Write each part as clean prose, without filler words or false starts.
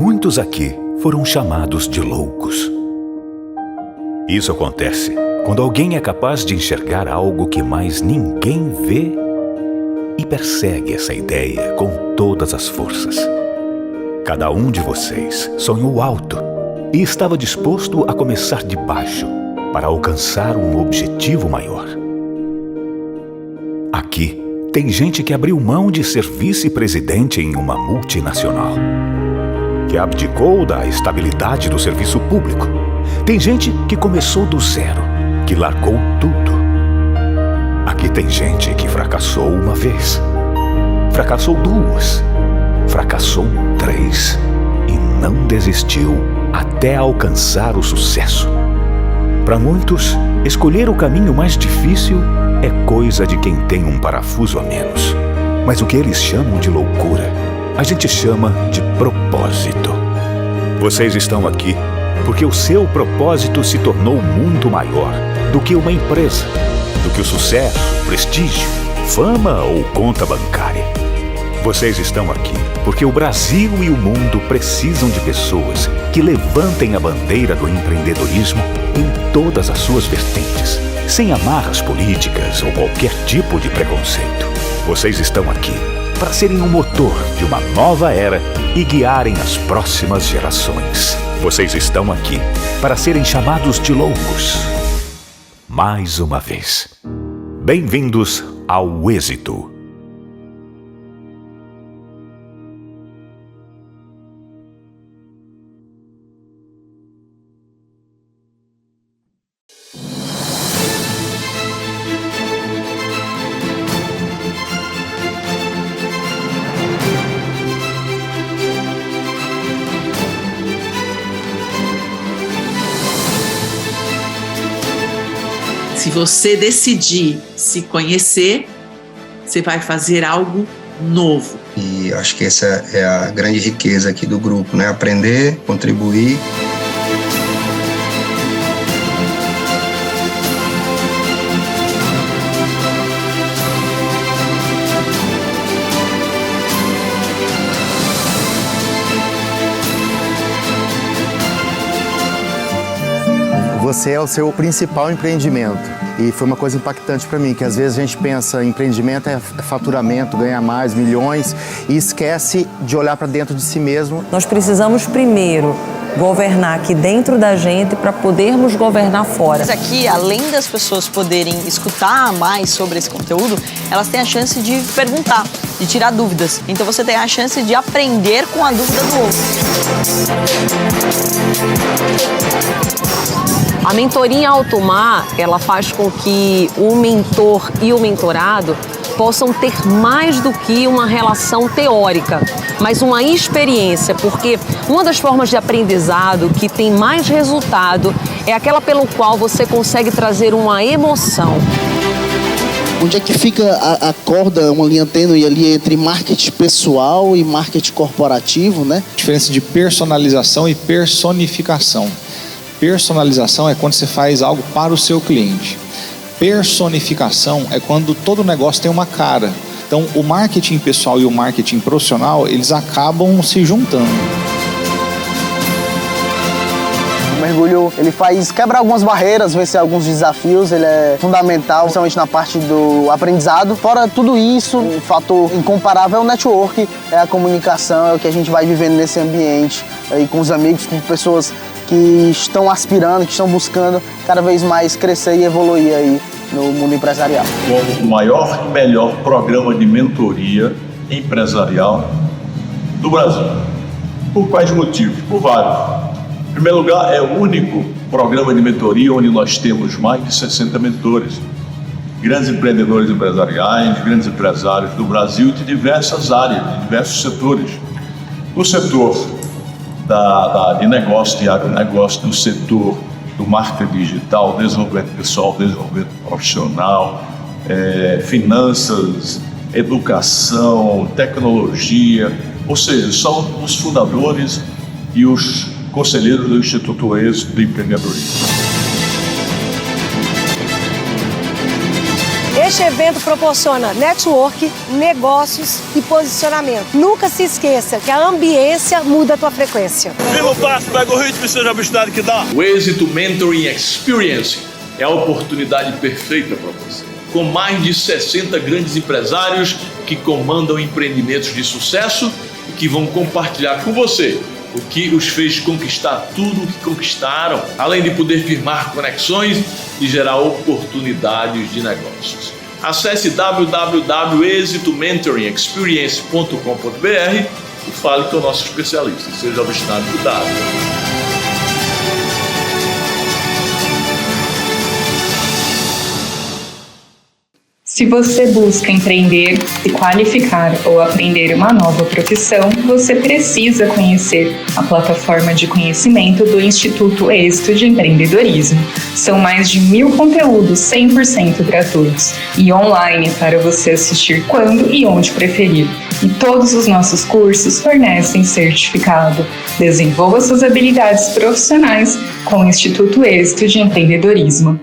Muitos aqui foram chamados de loucos. Isso acontece quando alguém é capaz de enxergar algo que mais ninguém vê e persegue essa ideia com todas as forças. Cada um de vocês sonhou alto e estava disposto a começar de baixo para alcançar um objetivo maior. Aqui tem gente que abriu mão de ser vice-presidente em uma multinacional, que abdicou da estabilidade do serviço público. Tem gente que começou do zero, que largou tudo. Aqui tem gente que fracassou uma vez, fracassou duas, fracassou três e não desistiu até alcançar o sucesso. Para muitos, escolher o caminho mais difícil é coisa de quem tem um parafuso a menos. Mas o que eles chamam de loucura, a gente chama de propósito. Vocês estão aqui porque o seu propósito se tornou muito maior do que uma empresa, do que o sucesso, prestígio, fama ou conta bancária. Vocês estão aqui porque o Brasil e o mundo precisam de pessoas que levantem a bandeira do empreendedorismo em todas as suas vertentes, sem amarras políticas ou qualquer tipo de preconceito. Vocês estão aqui para serem um motor de uma nova era e guiarem as próximas gerações. Vocês estão aqui para serem chamados de loucos. Mais uma vez, bem-vindos ao êxito. Se você decidir se conhecer, você vai fazer algo novo. E acho que essa é a grande riqueza aqui do grupo, né? Aprender, contribuir. Você é o seu principal empreendimento. E foi uma coisa impactante para mim, que às vezes a gente pensa em empreendimento é faturamento, ganhar mais, milhões, e esquece de olhar para dentro de si mesmo. Nós precisamos primeiro governar aqui dentro da gente para podermos governar fora. Mas aqui, além das pessoas poderem escutar mais sobre esse conteúdo, elas têm a chance de perguntar, de tirar dúvidas. Então você tem a chance de aprender com a dúvida do outro. A mentoria em alto mar, ela faz com que o mentor e o mentorado possam ter mais do que uma relação teórica, mas uma experiência, porque uma das formas de aprendizado que tem mais resultado é aquela pelo qual você consegue trazer uma emoção. Onde é que fica a corda, uma linha tênue ali entre marketing pessoal e marketing corporativo, né? A diferença de personalização e personificação. Personalização é quando você faz algo para o seu cliente. Personificação é quando todo negócio tem uma cara. Então, o marketing pessoal e o marketing profissional, eles acabam se juntando. O mergulho, ele quebra algumas barreiras, vencer alguns desafios, ele é fundamental, principalmente na parte do aprendizado. Fora tudo isso, um fator incomparável é o network, é a comunicação, é o que a gente vai vivendo nesse ambiente, aí com os amigos, com pessoas que estão aspirando, que estão buscando cada vez mais crescer e evoluir aí no mundo empresarial. Como o maior e melhor programa de mentoria empresarial do Brasil. Por quais motivos? Por vários. Em primeiro lugar, é o único programa de mentoria onde nós temos mais de 60 mentores. Grandes empreendedores empresariais, grandes empresários do Brasil de diversas áreas, de diversos setores. No setor de negócio, de agronegócio, no setor do marketing digital, desenvolvimento pessoal, desenvolvimento profissional, finanças, educação, tecnologia, ou seja, são os fundadores e os conselheiros do Instituto Êxito do Empreendedorismo. Este evento proporciona network, negócios e posicionamento. Nunca se esqueça que a ambiência muda a tua frequência. Viva o passo, pega o ritmo e seja a velocidade que dá. O Êxito Mentoring Experience é a oportunidade perfeita para você. Com mais de 60 grandes empresários que comandam empreendimentos de sucesso e que vão compartilhar com você o que os fez conquistar tudo o que conquistaram, além de poder firmar conexões e gerar oportunidades de negócios. Acesse www.exitomentoringexperience.com.br e fale com o nosso especialista. Seja obstinado e cuidado. Se você busca empreender, se qualificar ou aprender uma nova profissão, você precisa conhecer a plataforma de conhecimento do Instituto Êxito de Empreendedorismo. São mais de 1000 conteúdos 100% gratuitos e online para você assistir quando e onde preferir. E todos os nossos cursos fornecem certificado. Desenvolva suas habilidades profissionais com o Instituto Êxito de Empreendedorismo.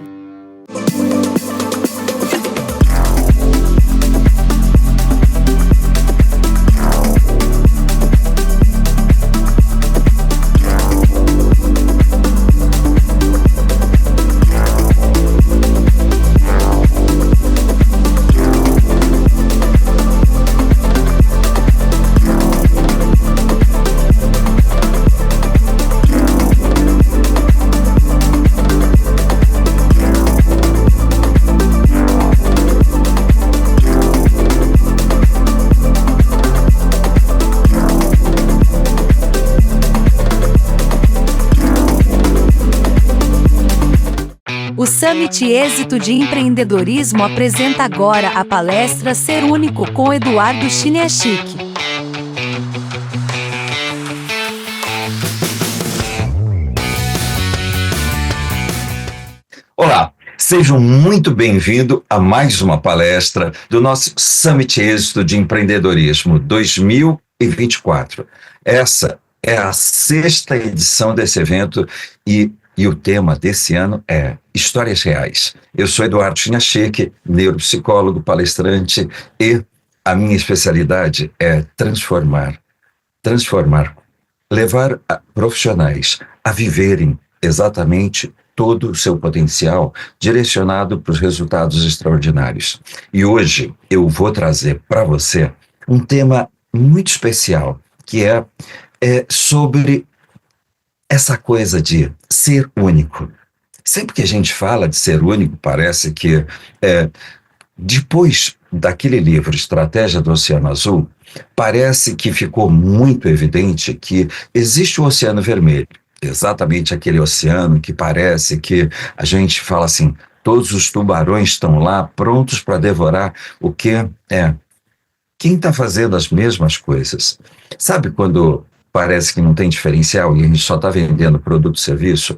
O Summit Êxito de Empreendedorismo apresenta agora a palestra Ser Único com Eduardo Chiniachik. Olá, sejam muito bem-vindos a mais uma palestra do nosso Summit Êxito de Empreendedorismo 2024. Essa é a 6ª edição desse evento e o tema desse ano é Histórias Reais. Eu sou Eduardo Chiniachik, neuropsicólogo, palestrante, e a minha especialidade é transformar, levar profissionais a viverem exatamente todo o seu potencial direcionado para os resultados extraordinários. E hoje eu vou trazer para você um tema muito especial, que é sobre essa coisa de ser único. Sempre que a gente fala de ser único, parece que depois daquele livro Estratégia do Oceano Azul, parece que ficou muito evidente que existe o Oceano Vermelho, exatamente aquele oceano que parece que a gente fala assim, todos os tubarões estão lá prontos para devorar o que quem está fazendo as mesmas coisas. Sabe quando parece que não tem diferencial e a gente só está vendendo produto e serviço?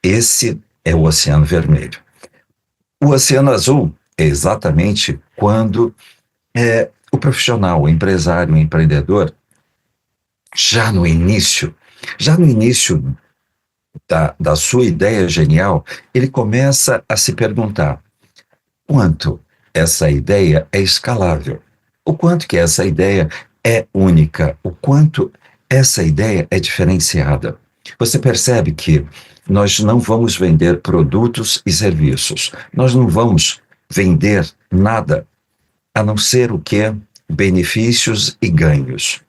Esse é o Oceano Vermelho. O Oceano Azul é exatamente quando o profissional, o empresário, o empreendedor, já no início da sua ideia genial, ele começa a se perguntar quanto essa ideia é escalável, o quanto que essa ideia é única, o quanto essa ideia é diferenciada. Você percebe que nós não vamos vender produtos e serviços, nós não vamos vender nada a não ser o que? Benefícios e ganhos.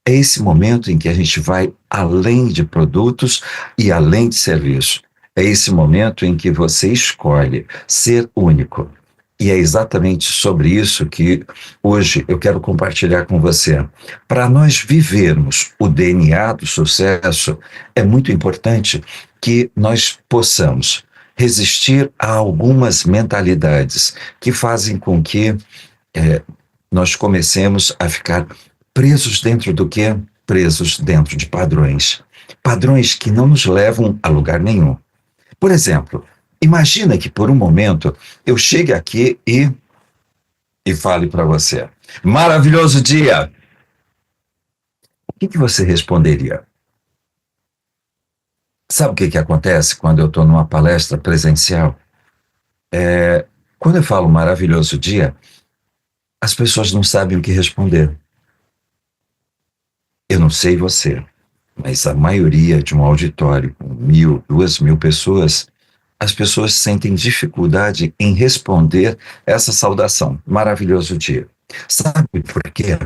É esse momento em que a gente vai além de produtos e além de serviço. É esse momento em que você escolhe ser único. E é exatamente sobre isso que hoje eu quero compartilhar com você. Para nós vivermos o DNA do sucesso, é muito importante que nós possamos resistir a algumas mentalidades que fazem com que nós comecemos a ficar presos dentro do quê? Presos dentro de padrões. Padrões que não nos levam a lugar nenhum. Por exemplo, imagina que por um momento eu chegue aqui e fale para você, maravilhoso dia. O que você responderia? Sabe o que acontece quando eu estou numa palestra presencial? quando eu falo maravilhoso dia, as pessoas não sabem o que responder. Eu não sei você, mas a maioria de um auditório com 1.000, 2.000 pessoas, as pessoas sentem dificuldade em responder essa saudação. Maravilhoso dia. Sabe por quê?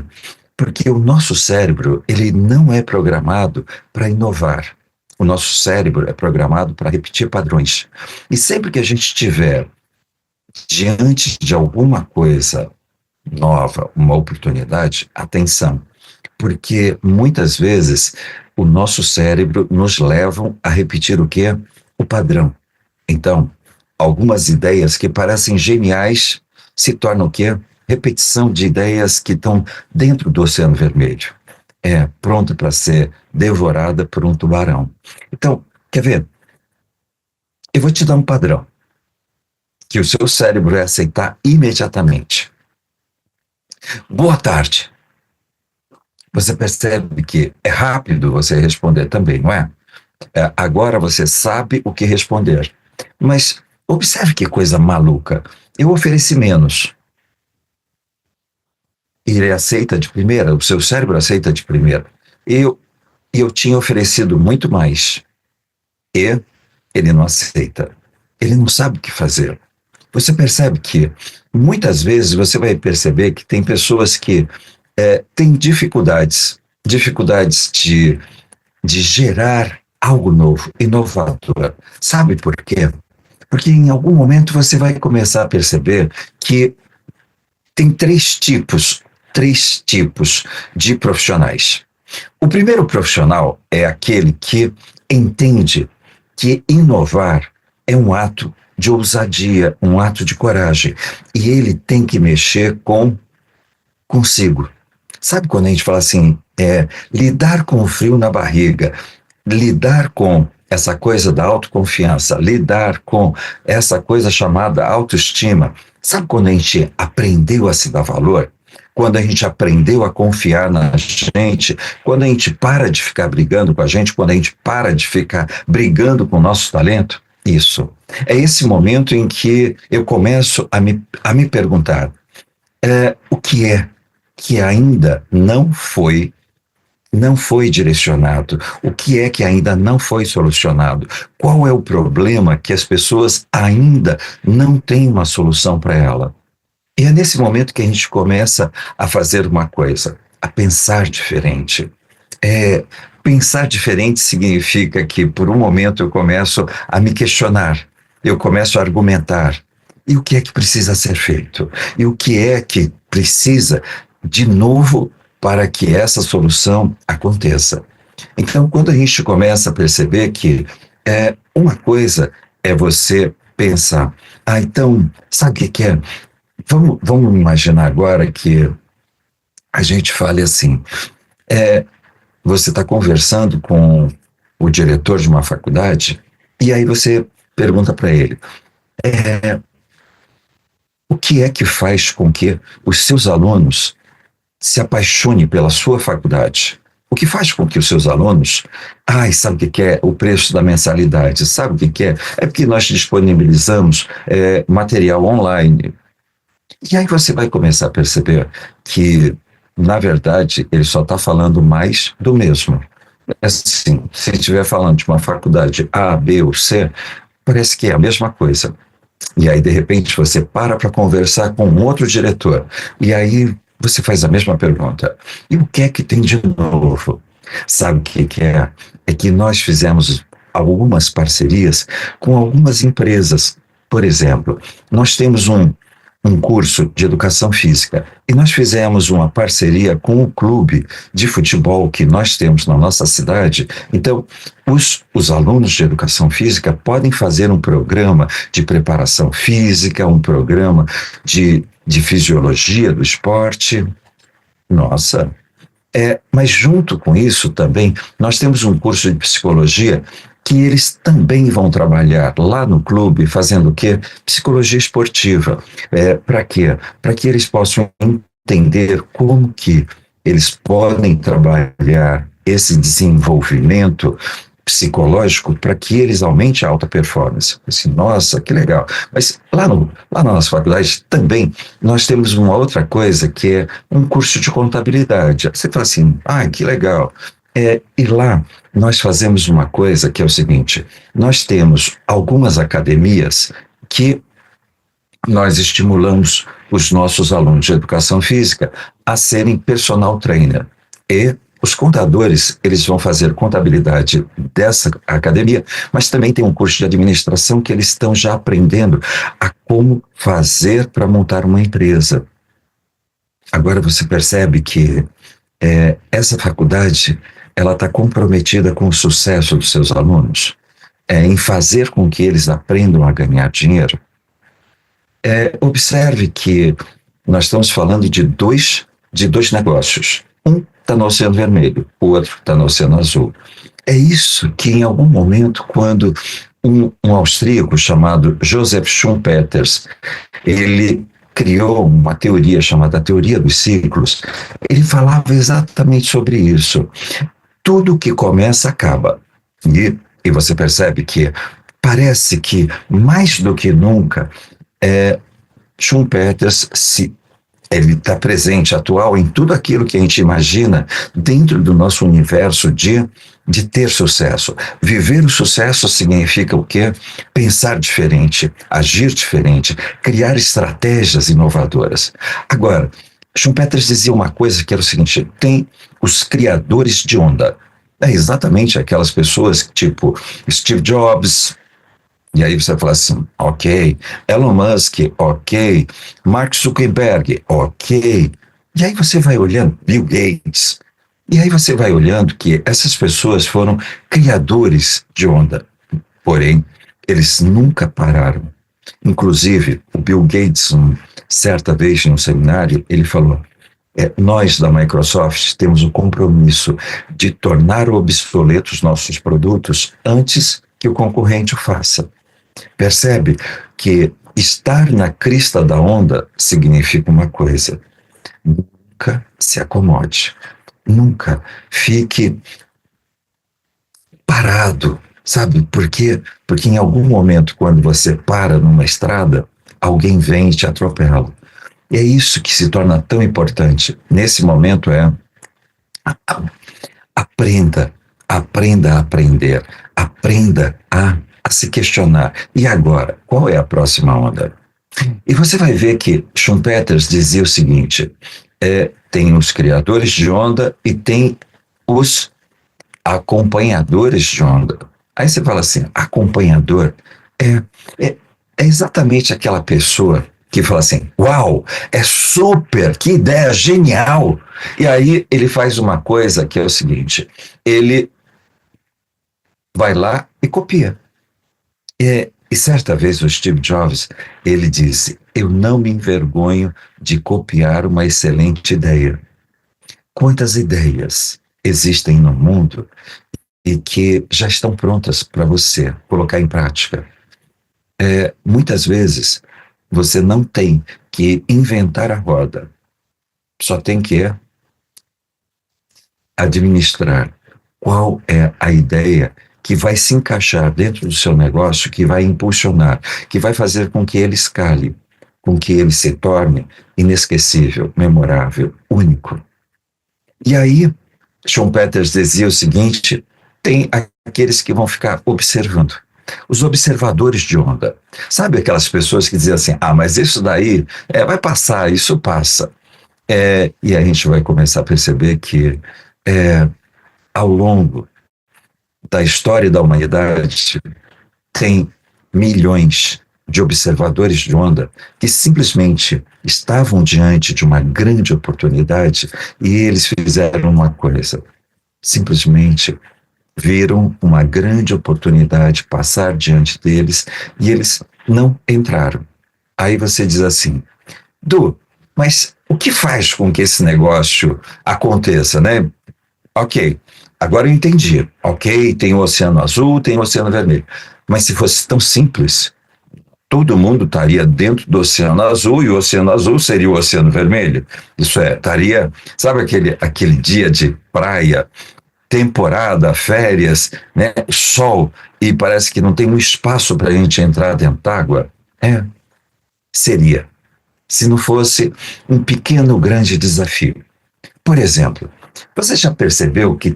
Porque o nosso cérebro, ele não é programado para inovar. O nosso cérebro é programado para repetir padrões. E sempre que a gente estiver diante de alguma coisa nova, uma oportunidade, atenção. Porque muitas vezes o nosso cérebro nos leva a repetir o quê? O padrão. Então, algumas ideias que parecem geniais se tornam o quê? Repetição de ideias que estão dentro do Oceano Vermelho. É pronta para ser devorada por um tubarão. Então, quer ver? Eu vou te dar um padrão que o seu cérebro vai aceitar imediatamente. Boa tarde. Você percebe que é rápido você responder também, não é? Agora você sabe o que responder. Mas observe que coisa maluca. Eu ofereci menos. E ele aceita de primeira, o seu cérebro aceita de primeira. Eu tinha oferecido muito mais. E ele não aceita. Ele não sabe o que fazer. Você percebe que muitas vezes você vai perceber que tem pessoas que têm dificuldades de gerar algo novo, inovador. Sabe por quê? Porque em algum momento você vai começar a perceber que tem três tipos de profissionais. O primeiro profissional é aquele que entende que inovar é um ato de ousadia, um ato de coragem. E ele tem que mexer consigo. Sabe quando a gente fala assim, lidar com o frio na barriga, lidar com essa coisa da autoconfiança, lidar com essa coisa chamada autoestima. Sabe quando a gente aprendeu a se dar valor? Quando a gente aprendeu a confiar na gente, quando a gente para de ficar brigando com a gente, quando a gente para de ficar brigando com o nosso talento? Isso. É esse momento em que eu começo a me perguntar o que é que ainda não foi direcionado, o que é que ainda não foi solucionado, qual é o problema que as pessoas ainda não têm uma solução para ela. E é nesse momento que a gente começa a fazer uma coisa, a pensar diferente. Pensar diferente significa que por um momento eu começo a me questionar, eu começo a argumentar. E o que é que precisa ser feito? E o que é que precisa de novo para que essa solução aconteça? Então, quando a gente começa a perceber que uma coisa é você pensar, então, sabe o que é? Vamos imaginar agora que a gente fale assim, você está conversando com o diretor de uma faculdade e aí você pergunta para ele, o que é que faz com que os seus alunos se apaixonem pela sua faculdade? O que faz com que os seus alunos, sabe o que é o preço da mensalidade? Sabe o que é? É porque nós disponibilizamos material online. E aí você vai começar a perceber que, na verdade, ele só está falando mais do mesmo. Assim, se estiver falando de uma faculdade A, B ou C, parece que é a mesma coisa. E aí, de repente, você para conversar com um outro diretor. E aí você faz a mesma pergunta. E o que é que tem de novo? Sabe o que é? É que nós fizemos algumas parcerias com algumas empresas. Por exemplo, nós temos um curso de educação física e nós fizemos uma parceria com o clube de futebol que nós temos na nossa cidade. Então, os alunos de educação física podem fazer um programa de preparação física, um programa de fisiologia do esporte. Nossa! Mas junto com isso também, nós temos um curso de psicologia que eles também vão trabalhar lá no clube, fazendo o quê? Psicologia esportiva. Para quê? Para que eles possam entender como que eles podem trabalhar esse desenvolvimento psicológico para que eles aumentem a alta performance. Assim, nossa, que legal. Mas lá na nossa faculdade também nós temos uma outra coisa que é um curso de contabilidade. Você fala assim, que legal. E lá nós fazemos uma coisa que é o seguinte, nós temos algumas academias que nós estimulamos os nossos alunos de educação física a serem personal trainer. E os contadores, eles vão fazer contabilidade dessa academia, mas também tem um curso de administração que eles estão já aprendendo a como fazer para montar uma empresa. Agora você percebe que essa faculdade, ela está comprometida com o sucesso dos seus alunos, em fazer com que eles aprendam a ganhar dinheiro. Observe que nós estamos falando de dois negócios. Um está no Oceano Vermelho, o outro está no Oceano Azul. É isso que em algum momento, quando um austríaco chamado Joseph Schumpeter, ele criou uma teoria chamada teoria dos ciclos, ele falava exatamente sobre isso. Tudo que começa acaba. E você percebe que parece que mais do que nunca Schumpeter ele está presente, atual em tudo aquilo que a gente imagina dentro do nosso universo de ter sucesso. Viver o sucesso significa o quê? Pensar diferente, agir diferente, criar estratégias inovadoras. Agora, Schumpeter dizia uma coisa que era o seguinte, tem os criadores de onda. É exatamente aquelas pessoas tipo Steve Jobs. E aí você fala assim, ok, Elon Musk, ok, Mark Zuckerberg, ok. E aí você vai olhando Bill Gates, e aí você vai olhando que essas pessoas foram criadores de onda. Porém, eles nunca pararam. Inclusive, o Bill Gates, certa vez num seminário, ele falou, nós da Microsoft temos o compromisso de tornar obsoletos os nossos produtos antes que o concorrente o faça. Percebe que estar na crista da onda significa uma coisa: nunca se acomode, nunca fique parado, sabe? Por quê? Porque em algum momento, quando você para numa estrada, alguém vem e te atropela. E é isso que se torna tão importante. Nesse momento aprenda a aprender, aprenda a se questionar. E agora, qual é a próxima onda? E você vai ver que Schumpeter dizia o seguinte, tem os criadores de onda e tem os acompanhadores de onda. Aí você fala assim, acompanhador é exatamente aquela pessoa que fala assim, uau, é super, que ideia genial. E aí ele faz uma coisa que é o seguinte, ele vai lá e copia. E certa vez o Steve Jobs, ele disse, eu não me envergonho de copiar uma excelente ideia. Quantas ideias existem no mundo e que já estão prontas para você colocar em prática? Muitas vezes você não tem que inventar a roda, só tem que administrar qual é a ideia que vai se encaixar dentro do seu negócio, que vai impulsionar, que vai fazer com que ele escale, com que ele se torne inesquecível, memorável, único. E aí, Schumpeter dizia o seguinte, tem aqueles que vão ficar observando, os observadores de onda. Sabe aquelas pessoas que dizem assim, mas isso daí vai passar, isso passa. E a gente vai começar a perceber que ao longo da história da humanidade, tem milhões de observadores de onda que simplesmente estavam diante de uma grande oportunidade e eles fizeram uma coisa, simplesmente viram uma grande oportunidade passar diante deles e eles não entraram. Aí você diz assim, mas o que faz com que esse negócio aconteça, né? Ok, agora eu entendi. Ok, tem o Oceano Azul, tem o Oceano Vermelho. Mas se fosse tão simples, todo mundo estaria dentro do Oceano Azul e o Oceano Azul seria o Oceano Vermelho. Isso estaria, sabe aquele dia de praia temporada, férias, né, sol, e parece que não tem um espaço para a gente entrar dentro d'água? Seria, se não fosse um pequeno, grande desafio. Por exemplo, você já percebeu que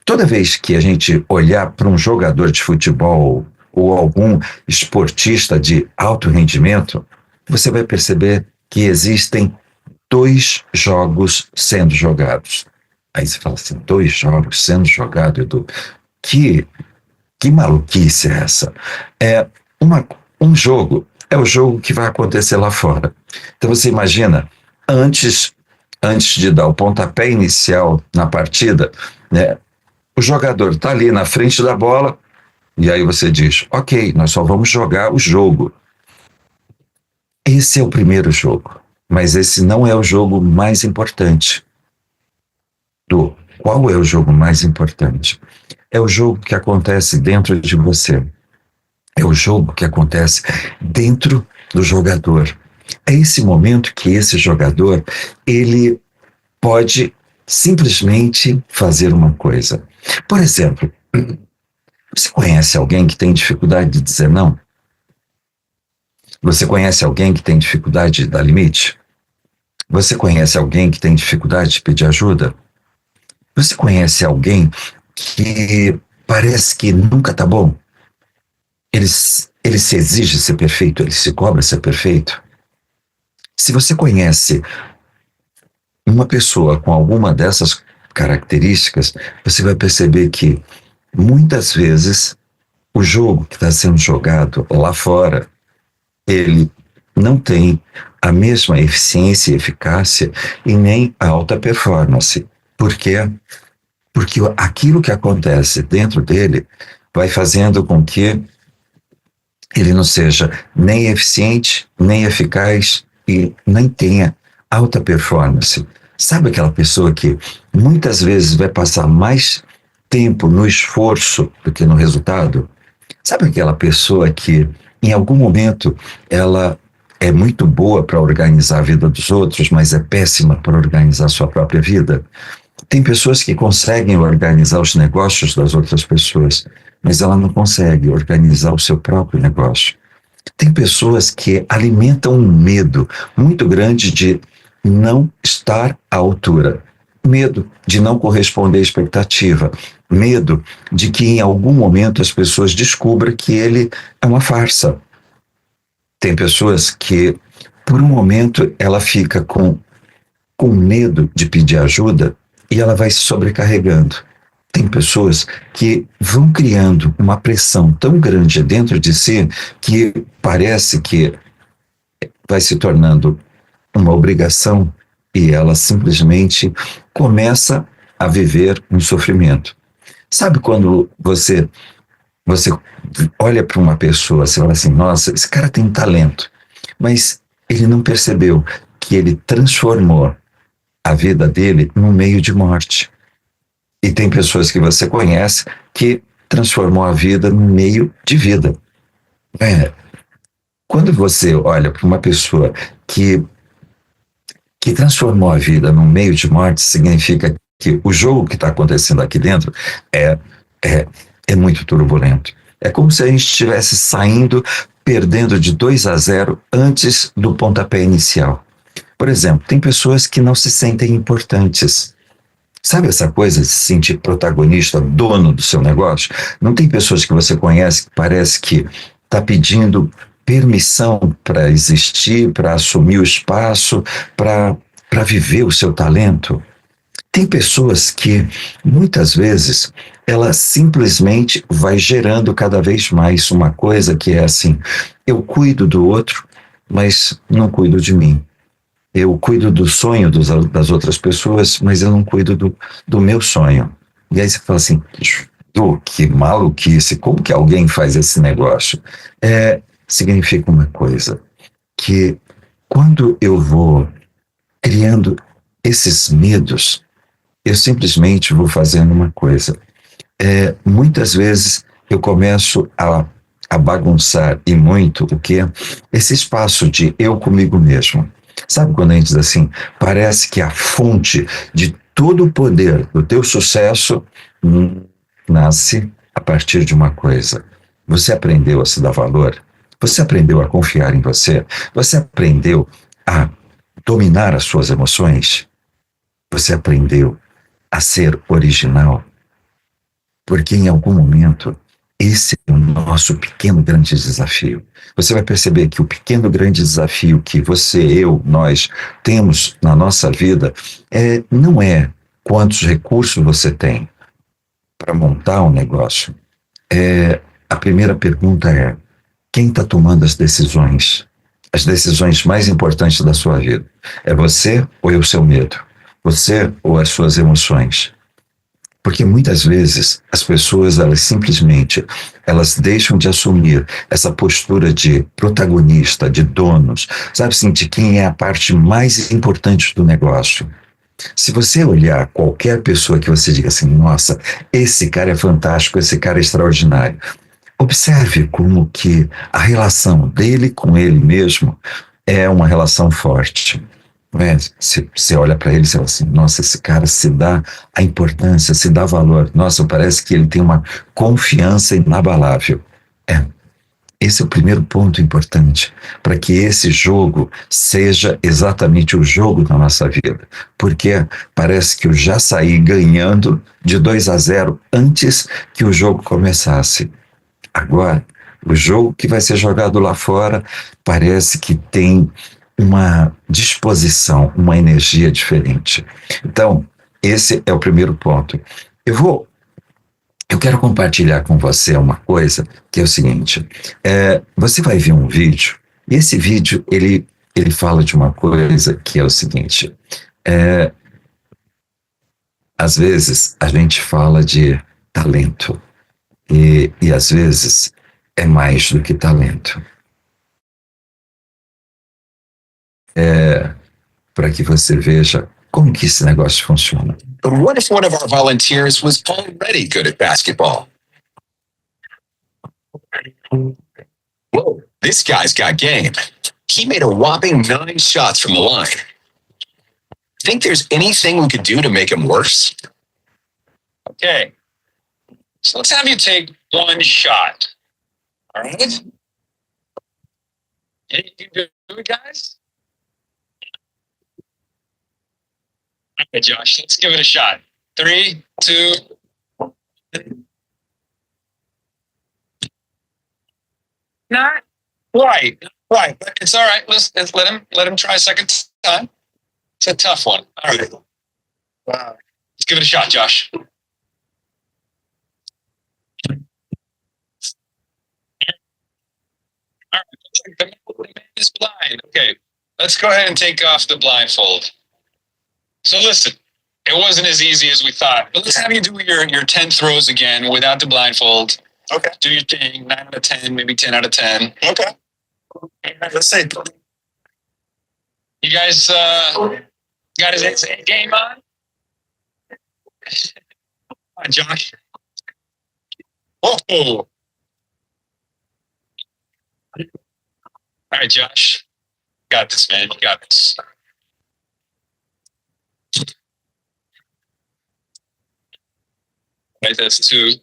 toda vez que a gente olhar para um jogador de futebol ou algum esportista de alto rendimento, você vai perceber que existem 2 jogos sendo jogados. Aí você fala assim, 2 jogos sendo jogados, Edu? Que maluquice é essa? Um jogo é o jogo que vai acontecer lá fora. Então você imagina, antes de dar o pontapé inicial na partida, né, o jogador está ali na frente da bola, e aí você diz, ok, nós só vamos jogar o jogo. Esse é o primeiro jogo, mas esse não é o jogo mais importante. Qual é o jogo mais importante? É o jogo que acontece dentro de você. É o jogo que acontece dentro do jogador. É esse momento que esse jogador, ele pode simplesmente fazer uma coisa. Por exemplo, você conhece alguém que tem dificuldade de dizer não? Você conhece alguém que tem dificuldade de dar limite? Você conhece alguém que tem dificuldade de pedir ajuda? Você conhece alguém que parece que nunca tá bom? Ele se exige ser perfeito, ele se cobra ser perfeito. Se você conhece uma pessoa com alguma dessas características, você vai perceber que muitas vezes o jogo que está sendo jogado lá fora, ele não tem a mesma eficiência e eficácia e nem a alta performance. Por quê? Porque aquilo que acontece dentro dele vai fazendo com que ele não seja nem eficiente, nem eficaz e nem tenha alta performance. Sabe aquela pessoa que muitas vezes vai passar mais tempo no esforço do que no resultado? Sabe aquela pessoa que em algum momento ela é muito boa para organizar a vida dos outros, mas é péssima para organizar a sua própria vida? Tem pessoas que conseguem organizar os negócios das outras pessoas, mas ela não consegue organizar o seu próprio negócio. Tem pessoas que alimentam um medo muito grande de não estar à altura, medo de não corresponder à expectativa, medo de que em algum momento as pessoas descubram que ele é uma farsa. Tem pessoas que, por um momento, ela fica com medo de pedir ajuda e ela vai se sobrecarregando. Tem pessoas que vão criando uma pressão tão grande dentro de si que parece que vai se tornando uma obrigação e ela simplesmente começa a viver um sofrimento. Sabe quando você olha para uma pessoa, você fala assim, nossa, esse cara tem talento, mas ele não percebeu que ele transformou a vida dele num meio de morte. E tem pessoas que você conhece que transformou a vida num meio de vida. Quando você olha para uma pessoa que transformou a vida num meio de morte, significa que o jogo que está acontecendo aqui dentro é muito turbulento. É como se a gente estivesse saindo, perdendo de 2-0 antes do pontapé inicial. Por exemplo, tem pessoas que não se sentem importantes. Sabe essa coisa de se sentir protagonista, dono do seu negócio? Não tem pessoas que você conhece que parece que está pedindo permissão para existir, para assumir o espaço, para viver o seu talento? Tem pessoas que, muitas vezes, ela simplesmente vai gerando cada vez mais uma coisa que é assim, eu cuido do outro, mas não cuido de mim. Eu cuido do sonho das outras pessoas, mas eu não cuido do meu sonho. E aí você fala assim, que maluquice, como que alguém faz esse negócio? Significa uma coisa, que quando eu vou criando esses medos, eu simplesmente vou fazendo uma coisa. Muitas vezes eu começo a bagunçar e muito o que? Esse espaço de eu comigo mesmo. Sabe quando a gente diz assim, parece que a fonte de todo o poder do teu sucesso nasce a partir de uma coisa. Você aprendeu a se dar valor? Você aprendeu a confiar em você? Você aprendeu a dominar as suas emoções? Você aprendeu a ser original? Porque em algum momento, esse é o nosso pequeno grande desafio. Você vai perceber que o pequeno grande desafio que você, eu, nós temos na nossa vida não é quantos recursos você tem para montar um negócio. A primeira pergunta é: quem está tomando as decisões mais importantes da sua vida? É você ou é o seu medo? Você ou as suas emoções? Porque muitas vezes as pessoas, elas deixam de assumir essa postura de protagonista, de donos, sabe assim, de quem é a parte mais importante do negócio. Se você olhar qualquer pessoa que você diga assim, nossa, esse cara é fantástico, esse cara é extraordinário, observe como que a relação dele com ele mesmo é uma relação forte. Você olha para ele e fala assim, nossa, esse cara se dá a importância, se dá valor. Nossa, parece que ele tem uma confiança inabalável. Esse é o primeiro ponto importante, para que esse jogo seja exatamente o jogo da nossa vida. Porque parece que eu já saí ganhando de 2-0 antes que o jogo começasse. Agora, o jogo que vai ser jogado lá fora parece que tem uma disposição, uma energia diferente. Então, esse é o primeiro ponto. Eu quero compartilhar com você uma coisa, que é o seguinte, você vai ver um vídeo, e esse vídeo, ele fala de uma coisa que é o seguinte, às vezes a gente fala de talento, e às vezes é mais do que talento. Para que você veja como que esse negócio funciona. But what if one of our volunteers was already good at basketball? Whoa, this guy's got game. He made a whopping 9 shots from the line. Think there's anything we could do to make him worse? Okay, so let's have you take 1 shot. All right? Can you do it, guys? Okay, Josh, let's give it a shot. 3, 2. Not right. But it's all right. Let's let him try a second time. It's a tough one. All right. Wow. Let's give it a shot, Josh. All right. The man is blind. Okay. Let's go ahead and take off the blindfold. So listen, it wasn't as easy as we thought, but let's have you do your 10 throws again without the blindfold. Okay. Do your thing, 9 out of 10, maybe 10 out of 10. Okay. Let's say. You guys got his game on? Come on, Josh. Whoa. All right, Josh. Got this, man. You got this. Right, that's 2.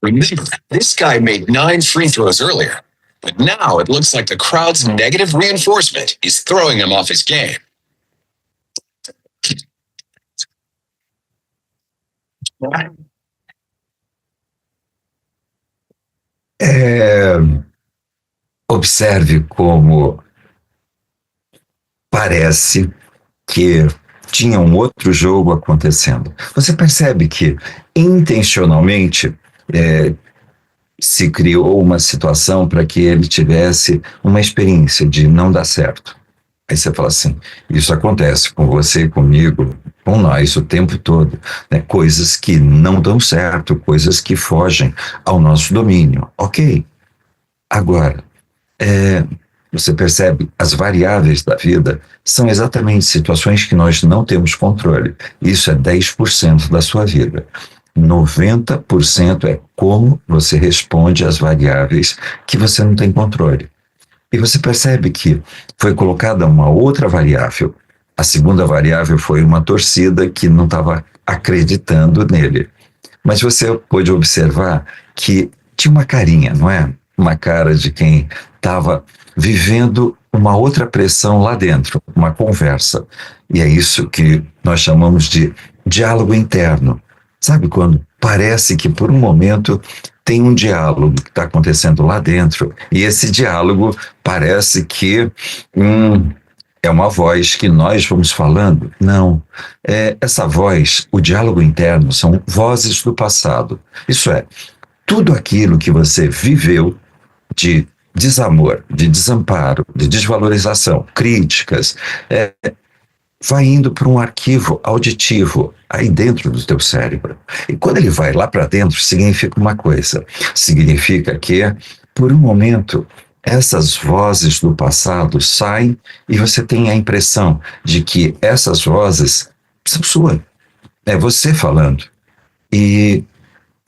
Remember, this guy made 9 free throws earlier, but now it looks like the crowd's negative reinforcement is throwing him off his game. Observe como parece que tinha um outro jogo acontecendo. Você percebe que intencionalmente se criou uma situação para que ele tivesse uma experiência de não dar certo. Aí você fala assim, isso acontece com você, comigo, com nós o tempo todo, né? Coisas que não dão certo, coisas que fogem ao nosso domínio. Ok. Agora, você percebe, as variáveis da vida são exatamente situações que nós não temos controle. Isso é 10% da sua vida. 90% é como você responde às variáveis que você não tem controle. E você percebe que foi colocada uma outra variável. A segunda variável foi uma torcida que não estava acreditando nele. Mas você pôde observar que tinha uma carinha, não é? Uma cara de quem estava vivendo uma outra pressão lá dentro, uma conversa. E é isso que nós chamamos de diálogo interno. Sabe quando parece que por um momento tem um diálogo que está acontecendo lá dentro, e esse diálogo parece que é uma voz que nós vamos falando? Não. Essa voz, o diálogo interno, são vozes do passado. Isso é, tudo aquilo que você viveu de desamor, de desamparo, de desvalorização, críticas, vai indo para um arquivo auditivo aí dentro do teu cérebro. E quando ele vai lá para dentro, significa uma coisa. Significa que, por um momento, essas vozes do passado saem e você tem a impressão de que essas vozes são suas. É você falando. E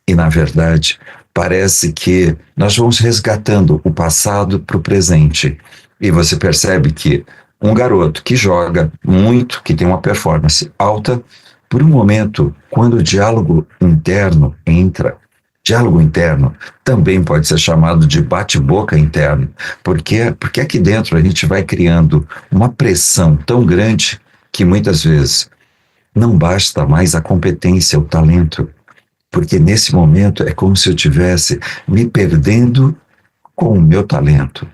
na verdade, parece que nós vamos resgatando o passado para o presente. E você percebe que um garoto que joga muito, que tem uma performance alta, por um momento, quando o diálogo interno entra, diálogo interno também pode ser chamado de bate-boca interno, porque aqui dentro a gente vai criando uma pressão tão grande que muitas vezes não basta mais a competência, o talento, porque nesse momento é como se eu estivesse me perdendo com o meu talento.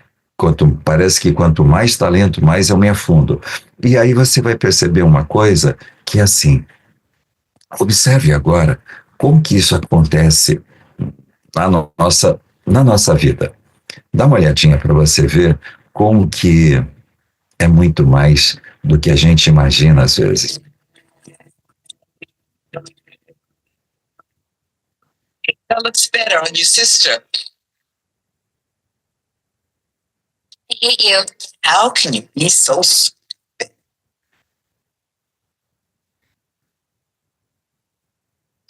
Parece que quanto mais talento, mais eu me afundo. E aí você vai perceber uma coisa que é assim, observe agora como que isso acontece na nossa vida. Dá uma olhadinha para você ver como que é muito mais do que a gente imagina às vezes. That looks better on your sister. I hate you. How can you be so stupid?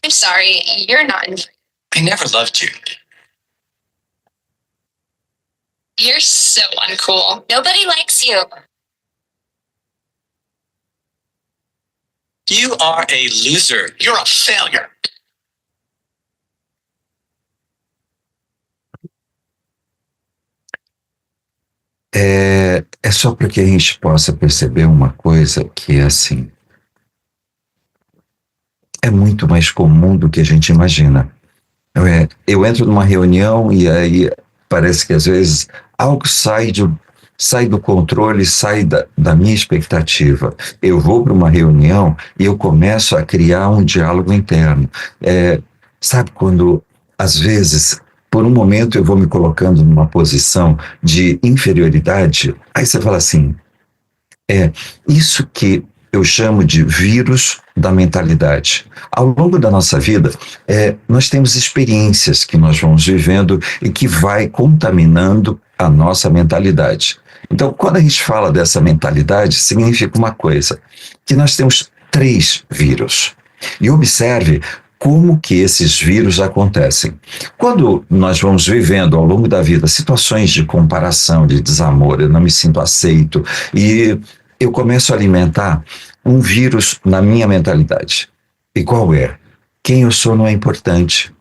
I'm sorry, you're not. I never loved you. You're so uncool. Nobody likes you. You are a loser. You're a failure. É só para que a gente possa perceber uma coisa que é assim, é muito mais comum do que a gente imagina. Eu entro numa reunião e aí parece que às vezes algo sai do controle, sai da minha expectativa. Eu vou para uma reunião e eu começo a criar um diálogo interno. Sabe quando, às vezes, por um momento eu vou me colocando numa posição de inferioridade, aí você fala assim, isso que eu chamo de vírus da mentalidade. Ao longo da nossa vida, nós temos experiências que nós vamos vivendo e que vai contaminando a nossa mentalidade. Então, quando a gente fala dessa mentalidade, significa uma coisa, que nós temos 3 vírus. E observe como que esses vírus acontecem. Quando nós vamos vivendo ao longo da vida situações de comparação, de desamor, eu não me sinto aceito, e eu começo a alimentar um vírus na minha mentalidade. E qual é? Quem eu sou não é importante.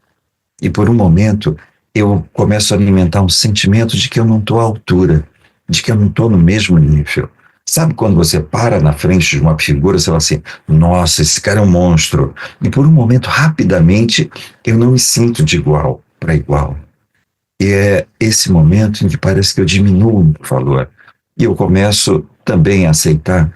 E por um momento eu começo a alimentar um sentimento de que eu não estou à altura, de que eu não estou no mesmo nível. Sabe quando você para na frente de uma figura, você fala assim, nossa, esse cara é um monstro. E por um momento, rapidamente, eu não me sinto de igual para igual. E é esse momento em que parece que eu diminuo o valor. E eu começo também a aceitar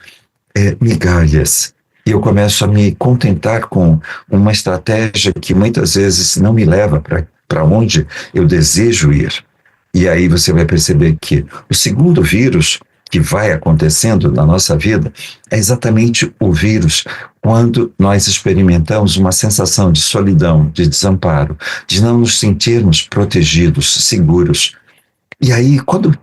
migalhas. E eu começo a me contentar com uma estratégia que muitas vezes não me leva para onde eu desejo ir. E aí você vai perceber que o segundo vírus que vai acontecendo na nossa vida é exatamente o vírus quando nós experimentamos uma sensação de solidão, de desamparo, de não nos sentirmos protegidos, seguros. E aí, quando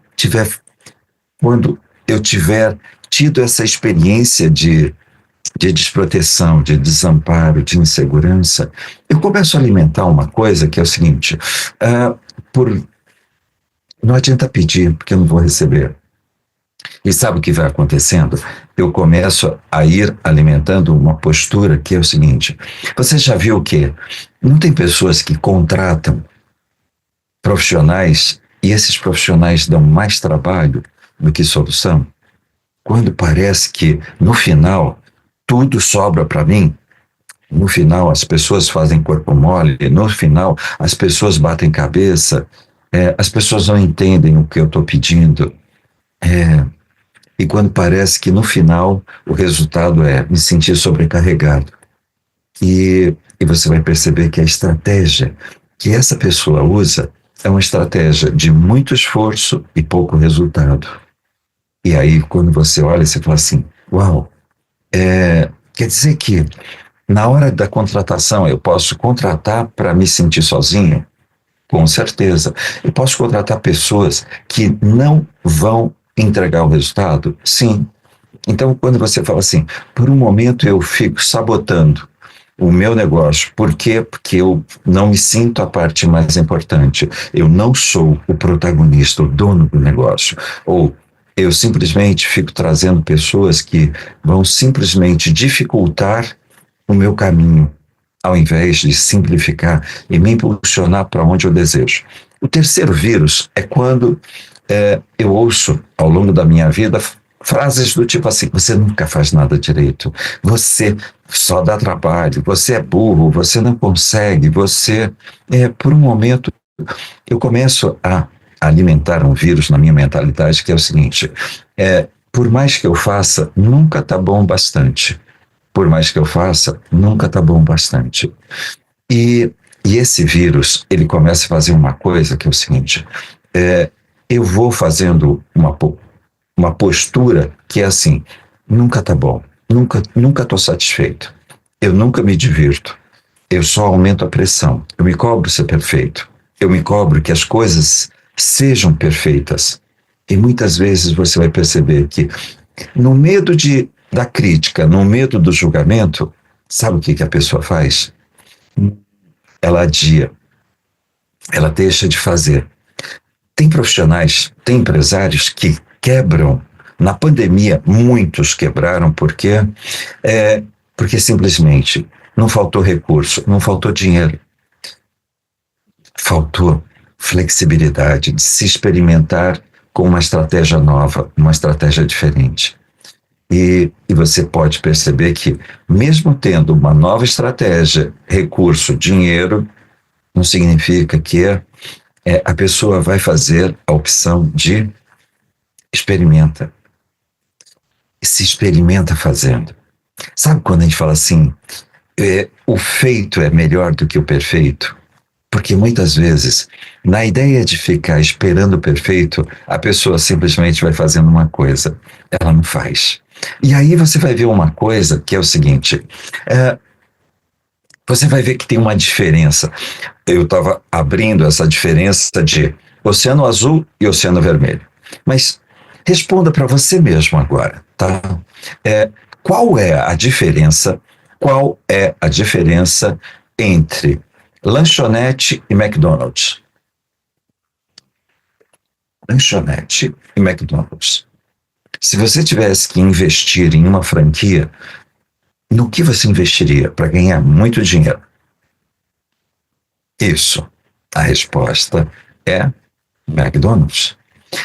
eu tiver tido essa experiência de desproteção, de desamparo, de insegurança, eu começo a alimentar uma coisa que é o seguinte, Não adianta pedir, porque eu não vou receber. E sabe o que vai acontecendo? Eu começo a ir alimentando uma postura que é o seguinte: você já viu que não tem pessoas que contratam profissionais e esses profissionais dão mais trabalho do que solução? Quando parece que no final tudo sobra para mim, no final as pessoas fazem corpo mole, no final as pessoas batem cabeça, as pessoas não entendem o que eu estou pedindo. E quando parece que no final o resultado é me sentir sobrecarregado. E você vai perceber que a estratégia que essa pessoa usa é uma estratégia de muito esforço e pouco resultado. E aí quando você olha, você fala assim, uau, quer dizer que na hora da contratação eu posso contratar para me sentir sozinho? Com certeza. Eu posso contratar pessoas que não vão entregar o resultado? Sim. Então, quando você fala assim, por um momento eu fico sabotando o meu negócio. Por quê? Porque eu não me sinto a parte mais importante. Eu não sou o protagonista, o dono do negócio. Ou eu simplesmente fico trazendo pessoas que vão simplesmente dificultar o meu caminho, ao invés de simplificar e me impulsionar para onde eu desejo. O terceiro vírus é quando eu ouço, ao longo da minha vida, frases do tipo assim, você nunca faz nada direito, você só dá trabalho, você é burro, você não consegue, você... por um momento, eu começo a alimentar um vírus na minha mentalidade, que é o seguinte, por mais que eu faça, nunca tá bom bastante. Por mais que eu faça, nunca tá bom bastante. E esse vírus, ele começa a fazer uma coisa que é o seguinte, eu vou fazendo uma postura que é assim, nunca tá bom, nunca tô satisfeito, eu nunca me divirto, eu só aumento a pressão, eu me cobro ser perfeito, eu me cobro que as coisas sejam perfeitas. E muitas vezes você vai perceber que no medo da crítica, no medo do julgamento, sabe o que a pessoa faz? Ela adia, ela deixa de fazer. Tem profissionais, tem empresários que quebram. Na pandemia, muitos quebraram porque simplesmente não faltou recurso, não faltou dinheiro. Faltou flexibilidade de se experimentar com uma estratégia nova, uma estratégia diferente. E você pode perceber que, mesmo tendo uma nova estratégia, recurso, dinheiro, não significa que a pessoa vai fazer a opção de experimenta. Se experimenta fazendo. Sabe quando a gente fala assim, o feito é melhor do que o perfeito? Porque muitas vezes, na ideia de ficar esperando o perfeito, a pessoa simplesmente vai fazendo uma coisa, ela não faz. E aí você vai ver uma coisa que é o seguinte, você vai ver que tem uma diferença. Eu estava abrindo essa diferença de oceano azul e oceano vermelho. Mas responda para você mesmo agora, tá? Qual é a diferença entre lanchonete e McDonald's? Lanchonete e McDonald's. Se você tivesse que investir em uma franquia, no que você investiria para ganhar muito dinheiro? Isso. A resposta é McDonald's.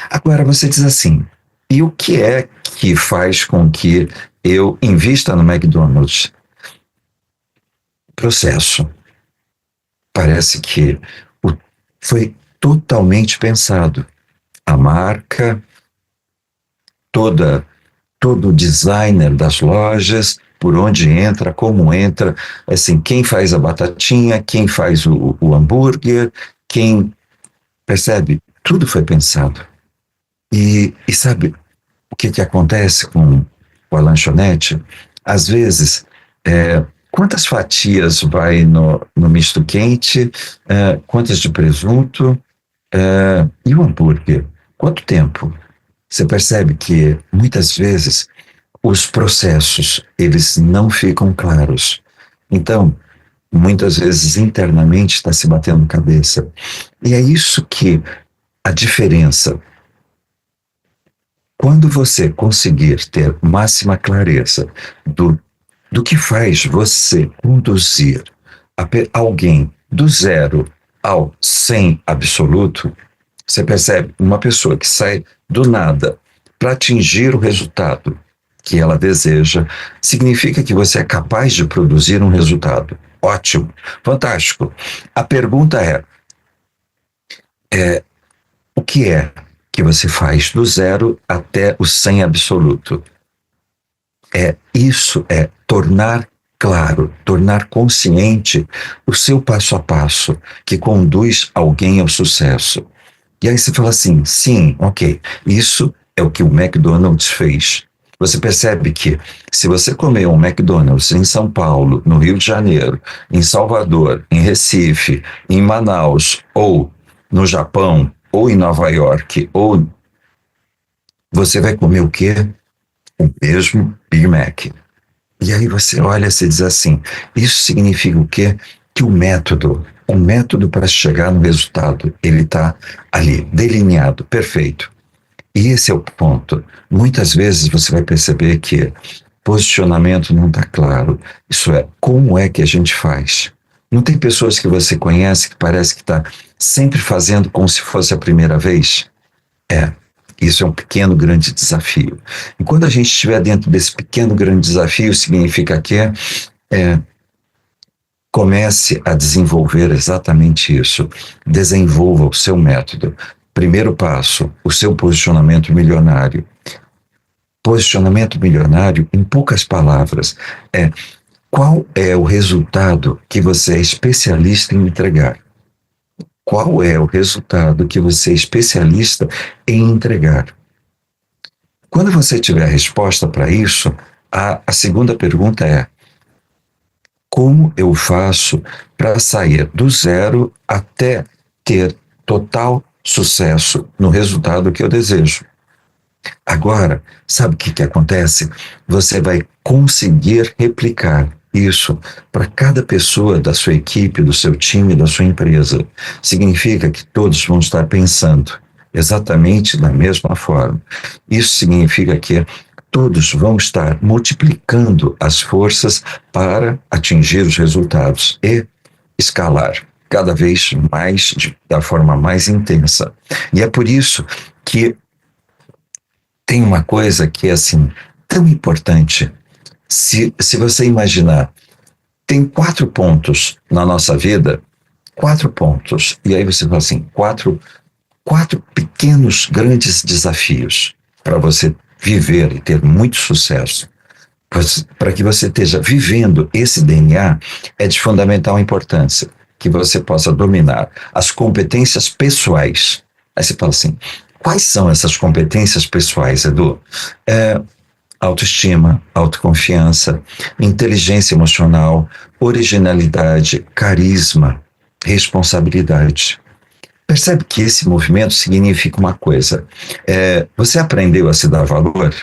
Agora você diz assim, e o que é que faz com que eu invista no McDonald's? Processo. Parece que foi totalmente pensado. A marca, todo o designer das lojas, por onde entra, como entra, assim, quem faz a batatinha, quem faz o hambúrguer, quem... Percebe? Tudo foi pensado. E sabe o que acontece com a lanchonete? Às vezes, quantas fatias vai no misto quente, quantas de presunto, e o hambúrguer? Quanto tempo? Você percebe que, muitas vezes, os processos, eles não ficam claros. Então, muitas vezes, internamente, está se batendo cabeça. E é isso que a diferença. Quando você conseguir ter máxima clareza do que faz você conduzir alguém do 0 ao 100 absoluto, você percebe uma pessoa que sai do nada para atingir o resultado que ela deseja, significa que você é capaz de produzir um resultado. Ótimo, fantástico. A pergunta é o que é que você faz do 0 até o 100 absoluto? Isso é tornar claro, tornar consciente o seu passo a passo que conduz alguém ao sucesso. E aí você fala assim, sim, ok, isso é o que o McDonald's fez. Você percebe que se você comer um McDonald's em São Paulo, no Rio de Janeiro, em Salvador, em Recife, em Manaus, ou no Japão, ou em Nova York, ou você vai comer o quê? O mesmo Big Mac. E aí você olha e diz assim, isso significa o quê? Que o método para chegar no resultado, ele está ali, delineado, perfeito. E esse é o ponto. Muitas vezes você vai perceber que posicionamento não está claro. Isso é, como é que a gente faz? Não tem pessoas que você conhece que parece que está sempre fazendo como se fosse a primeira vez? Isso é um pequeno, grande desafio. E quando a gente estiver dentro desse pequeno, grande desafio, significa que comece a desenvolver exatamente isso. Desenvolva o seu método. Primeiro passo, o seu posicionamento milionário. Posicionamento milionário, em poucas palavras, qual é o resultado que você é especialista em entregar? Qual é o resultado que você é especialista em entregar? Quando você tiver a resposta para isso, a segunda pergunta é: como eu faço para sair do 0 até ter total sucesso no resultado que eu desejo? Agora, sabe o que acontece? Você vai conseguir replicar isso para cada pessoa da sua equipe, do seu time, da sua empresa. Significa que todos vão estar pensando exatamente da mesma forma. Isso significa que todos vão estar multiplicando as forças para atingir os resultados e escalar cada vez mais, da forma mais intensa. E é por isso que tem uma coisa que é assim, tão importante. Se você imaginar, tem 4 pontos na nossa vida, 4 pontos, e aí você fala assim, quatro pequenos, grandes desafios para você viver e ter muito sucesso. Para que você esteja vivendo esse DNA, é de fundamental importância que você possa dominar as competências pessoais. Aí você fala assim, quais são essas competências pessoais, Edu? Autoestima, autoconfiança, inteligência emocional, originalidade, carisma, responsabilidade. Percebe que esse movimento significa uma coisa. Você aprendeu a se dar valor?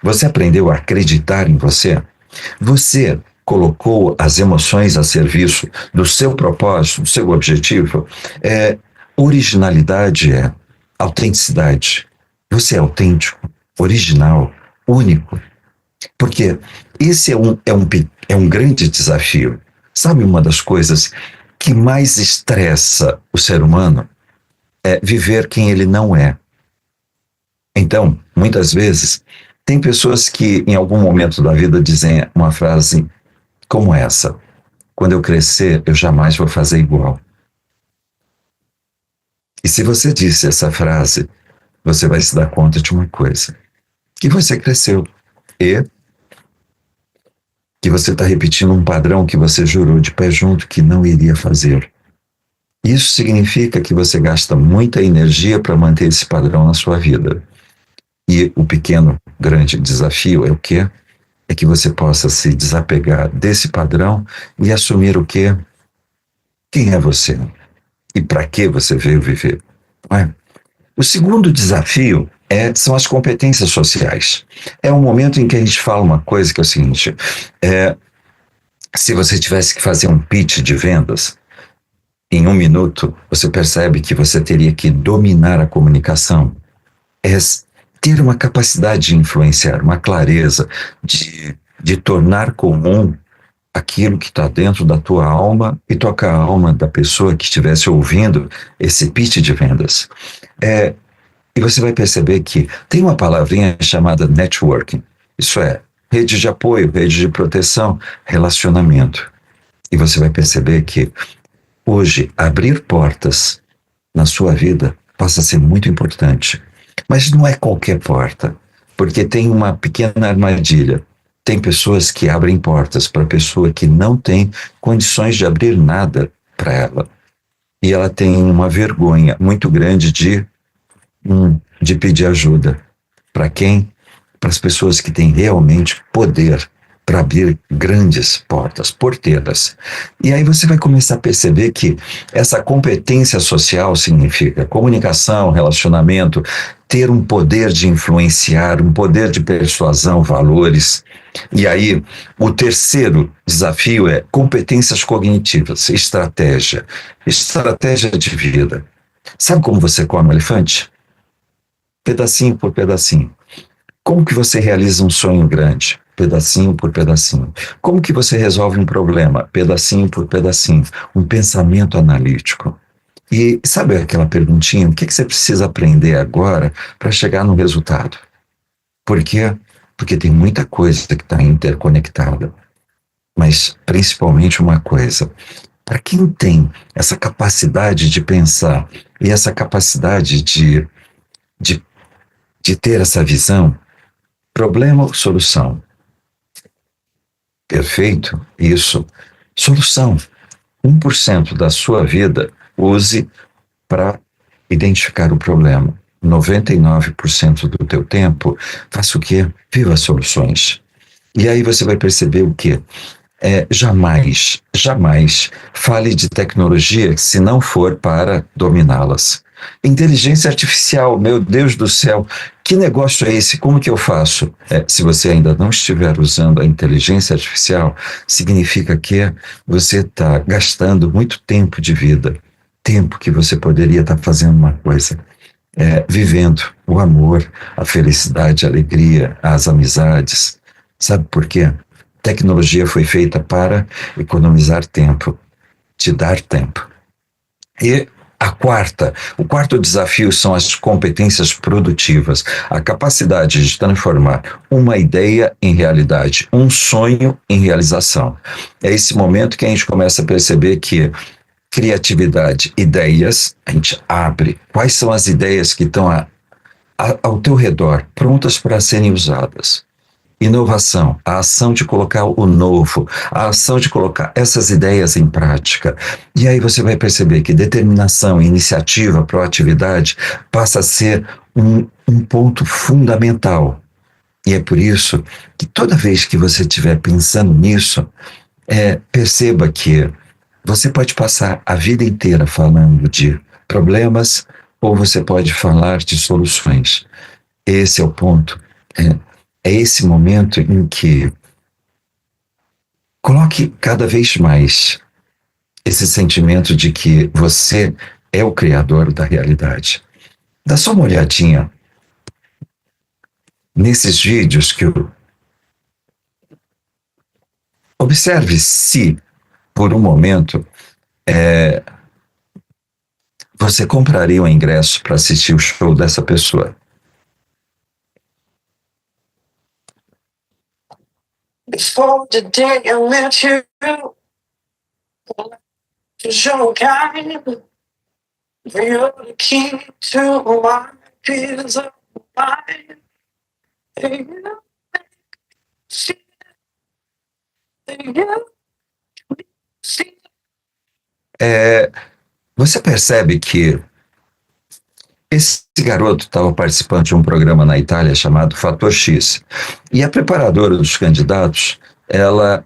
Você aprendeu a acreditar em você? Você colocou as emoções a serviço do seu propósito, do seu objetivo? Originalidade é autenticidade. Você é autêntico, original, único. Porque esse é um grande desafio. Sabe uma das coisas que mais estressa o ser humano? É viver quem ele não é. Então, muitas vezes, tem pessoas que em algum momento da vida dizem uma frase como essa: quando eu crescer, eu jamais vou fazer igual. E se você disse essa frase, você vai se dar conta de uma coisa: que você cresceu e que você está repetindo um padrão que você jurou de pé junto que não iria fazer. Isso significa que você gasta muita energia para manter esse padrão na sua vida. E o pequeno, grande desafio é o quê? É que você possa se desapegar desse padrão e assumir o quê? Quem é você? E para que você veio viver? Não é? O segundo desafio são as competências sociais. É um momento em que a gente fala uma coisa que é o seguinte: se você tivesse que fazer um pitch de vendas, em 1 minuto, você percebe que você teria que dominar a comunicação, é ter uma capacidade de influenciar, uma clareza, de tornar comum aquilo que está dentro da tua alma e tocar a alma da pessoa que estivesse ouvindo esse pitch de vendas. E você vai perceber que tem uma palavrinha chamada networking. Isso é rede de apoio, rede de proteção, relacionamento. E você vai perceber que hoje abrir portas na sua vida passa a ser muito importante. Mas não é qualquer porta, porque tem uma pequena armadilha. Tem pessoas que abrem portas para pessoa que não tem condições de abrir nada para ela. E ela tem uma vergonha muito grande de pedir ajuda. Para quem? Para as pessoas que têm realmente poder para abrir grandes portas, porteiras. E aí você vai começar a perceber que essa competência social significa comunicação, relacionamento, ter um poder de influenciar, um poder de persuasão, valores. E aí, o terceiro desafio é competências cognitivas, estratégia de vida. Sabe como você come um elefante? Pedacinho por pedacinho. Como que você realiza um sonho grande? Pedacinho por pedacinho. Como que você resolve um problema? Pedacinho por pedacinho. Um pensamento analítico. E sabe aquela perguntinha? O que você precisa aprender agora para chegar no resultado? Por quê? Porque tem muita coisa que está interconectada. Mas, principalmente uma coisa. Para quem tem essa capacidade de pensar e essa capacidade de ter essa visão, problema ou solução? Perfeito? Isso. Solução. 1% da sua vida use para identificar o problema. 99% do teu tempo, faça o quê? Viva soluções. E aí você vai perceber o quê? Jamais fale de tecnologia se não for para dominá-las. Inteligência artificial, meu Deus do céu, que negócio é esse? Como que eu faço? Se você ainda não estiver usando a inteligência artificial, significa que você está gastando muito tempo de vida, tempo que você poderia estar fazendo uma coisa, vivendo o amor, a felicidade, a alegria, as amizades. Sabe por quê? Tecnologia foi feita para economizar tempo, te dar tempo. E o quarto desafio são as competências produtivas, a capacidade de transformar uma ideia em realidade, um sonho em realização. É esse momento que a gente começa a perceber que criatividade, ideias, a gente abre. Quais são as ideias que estão ao teu redor, prontas para serem usadas? Inovação, a ação de colocar o novo, a ação de colocar essas ideias em prática. E aí você vai perceber que determinação, iniciativa, proatividade passa a ser um ponto fundamental. E é por isso que toda vez que você estiver pensando nisso, perceba que você pode passar a vida inteira falando de problemas ou você pode falar de soluções. Esse é o ponto. É esse momento em que coloque cada vez mais esse sentimento de que você é o criador da realidade. Dá só uma olhadinha nesses vídeos que eu... Observe se, por um momento, você compraria um ingresso para assistir o show dessa pessoa. Before the day I met you, your kind, you're the key to my peace of mind. Você percebe que esse garoto estava participando de um programa na Itália chamado Fator X. E a preparadora dos candidatos, ela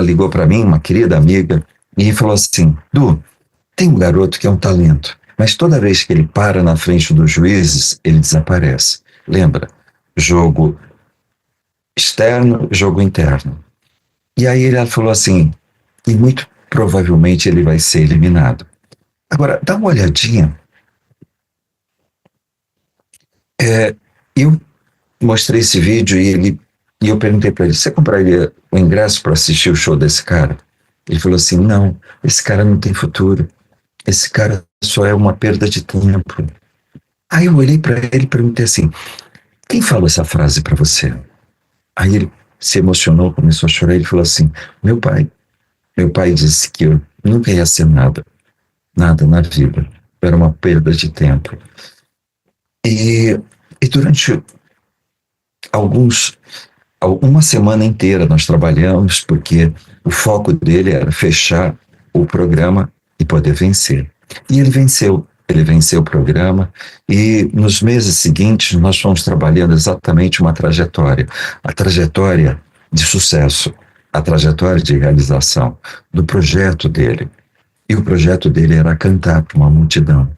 ligou para mim, uma querida amiga, e falou assim: Du, tem um garoto que é um talento, mas toda vez que ele para na frente dos juízes, ele desaparece. Lembra? Jogo externo, jogo interno. E aí ela falou assim, e muito provavelmente ele vai ser eliminado. Agora, dá uma olhadinha. Eu mostrei esse vídeo e eu perguntei para ele, você compraria o ingresso para assistir o show desse cara? Ele falou assim, não, esse cara não tem futuro. Esse cara só é uma perda de tempo. Aí eu olhei para ele e perguntei assim, quem falou essa frase para você? Aí ele se emocionou, começou a chorar. Ele falou assim, meu pai. Meu pai disse que eu nunca ia ser nada na vida. Era uma perda de tempo. E durante uma semana inteira nós trabalhamos, porque o foco dele era fechar o programa e poder vencer. E ele venceu o programa, e nos meses seguintes nós fomos trabalhando exatamente uma trajetória, a trajetória de sucesso, a trajetória de realização do projeto dele. E o projeto dele era cantar para uma multidão.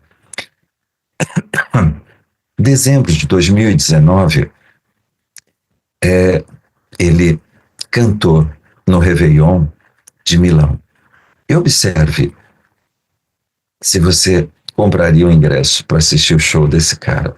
Dezembro de 2019, ele cantou no Réveillon de Milão. E observe se você compraria o ingresso para assistir o show desse cara.